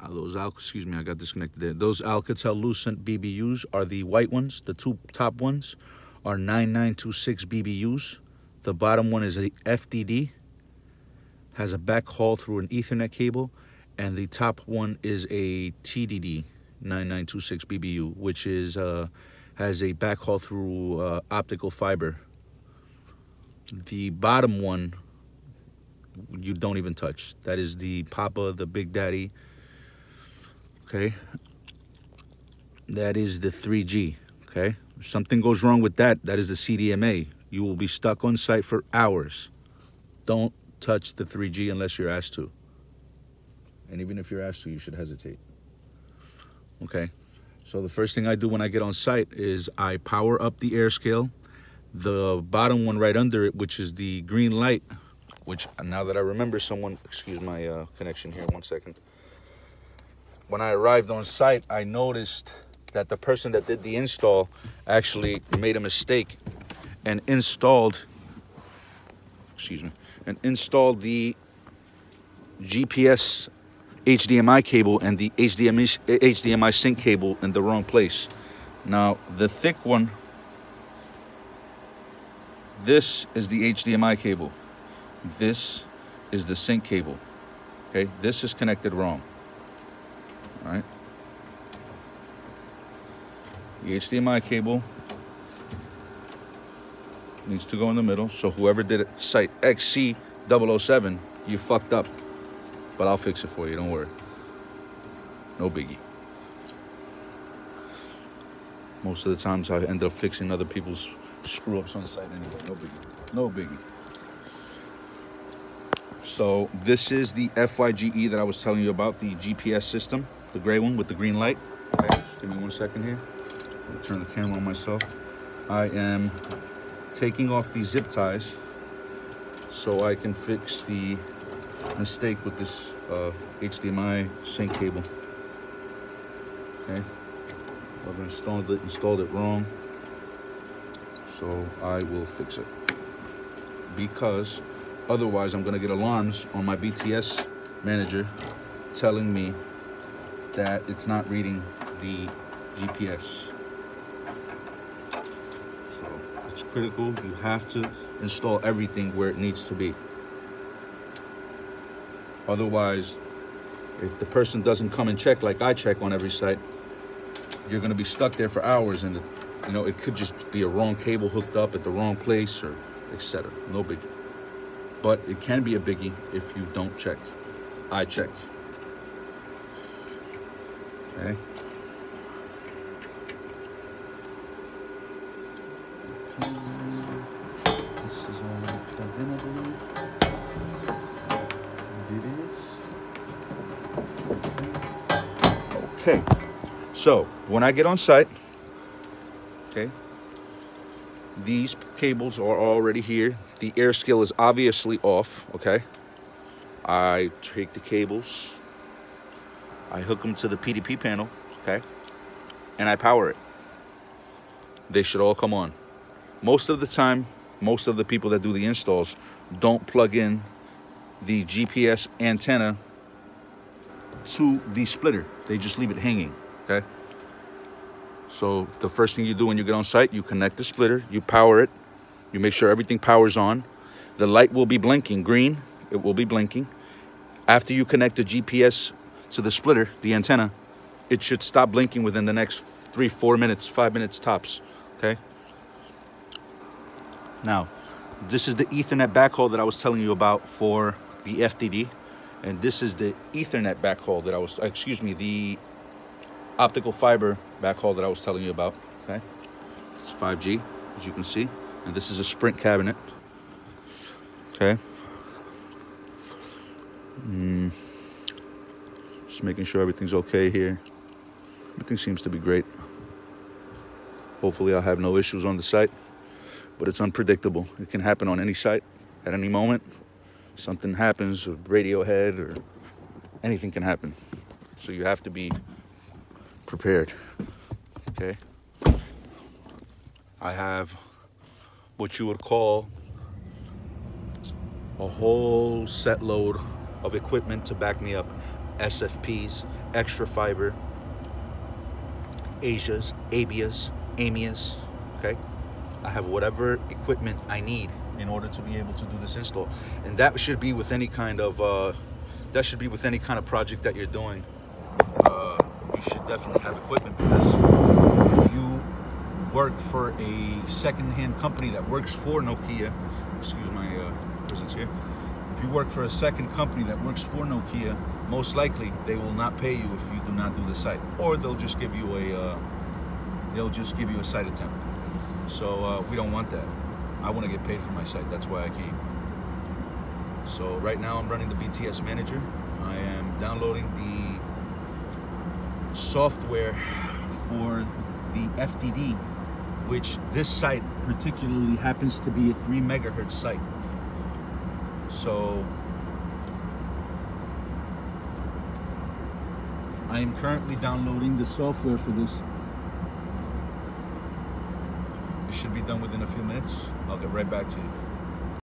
Those excuse me, I got disconnected there. Those Alcatel-Lucent BBUs are the white ones. The two top ones are 9926 BBUs. The bottom one is a FDD, has a backhaul through an Ethernet cable, and the top one is a TDD 9926 BBU, which is has a backhaul through optical fiber. The bottom one you don't even touch. That is the Papa, the Big Daddy. Okay, that is the 3G. Okay, if something goes wrong with that, that is the CDMA. You will be stuck on site for hours. Don't touch the 3G unless you're asked to. And even if you're asked to, you should hesitate. Okay, so the first thing I do when I get on site is I power up the Airscale. The bottom one right under it, which is the green light, which now that I remember, someone, excuse my connection here, 1 second. When I arrived on site, I noticed that the person that did the install actually made a mistake and installed, the GPS HDMI cable and the HDMI sync cable in the wrong place. Now, the thick one, this is the HDMI cable. This is the sync cable. Okay, this is connected wrong. All right. The HDMI cable needs to go in the middle. So whoever did it, site XC007, you fucked up. But I'll fix it for you, don't worry. No biggie. Most of the times I end up fixing other people's screw-ups on the site anyway. No biggie. No biggie. So this is the FYGE that I was telling you about, the GPS system, the gray one with the green light. Okay, just give me 1 second here. I'll turn the camera on myself. I am taking off these zip ties so I can fix the mistake with this HDMI sync cable. Okay, I've installed it wrong, so I will fix it, because otherwise I'm gonna get alarms on my BTS manager telling me that it's not reading the GPS. So it's critical. You have to install everything where it needs to be. Otherwise, if the person doesn't come and check like I check on every site, you're gonna be stuck there for hours, and it could just be a wrong cable hooked up at the wrong place, or etc. No biggie. But it can be a biggie if you don't check. I check. Okay. This is all plugged in, I believe. Okay, so when I get on site, okay, these cables are already here. The Airscale is obviously off, okay? I take the cables, I hook them to the PDP panel, okay? And I power it. They should all come on. Most of the time, most of the people that do the installs don't plug in the GPS antenna to the splitter. They just leave it hanging, okay? So the first thing you do when you get on site, you connect the splitter, you power it, you make sure everything powers on. The light will be blinking green, it will be blinking. After you connect the GPS to the splitter, the antenna, it should stop blinking within the next 3-4 minutes, 5 minutes tops, okay? Now, this is the Ethernet backhaul that I was telling you about for the FDD. And this is the Ethernet backhaul that I was, the optical fiber backhaul that I was telling you about, okay? It's 5G, as you can see. And this is a Sprint cabinet, okay? Just making sure everything's okay here. Everything seems to be great. Hopefully I'll have no issues on the site, but it's unpredictable. It can happen on any site at any moment. Something happens, or radio head, or anything can happen. So you have to be prepared, okay? I have what you would call a whole set load of equipment to back me up. SFPs, extra fiber, Asias, Amias, okay? I have whatever equipment I need in order to be able to do this install. And that should be with any kind of project that you're doing. You should definitely have equipment, because if you work for a second-hand company that works for Nokia, excuse my presence here, if you work for a second company that works for Nokia, most likely they will not pay you if you do not do the site, or they'll just give you a site attempt. So we don't want that. I want to get paid for my site. That's why I came. So right now I'm running the BTS Manager. I am downloading the software for the FDD, which this site particularly happens to be a 3 megahertz site. So I am currently downloading the software for this. It should be done within a few minutes. I'll get right back to you.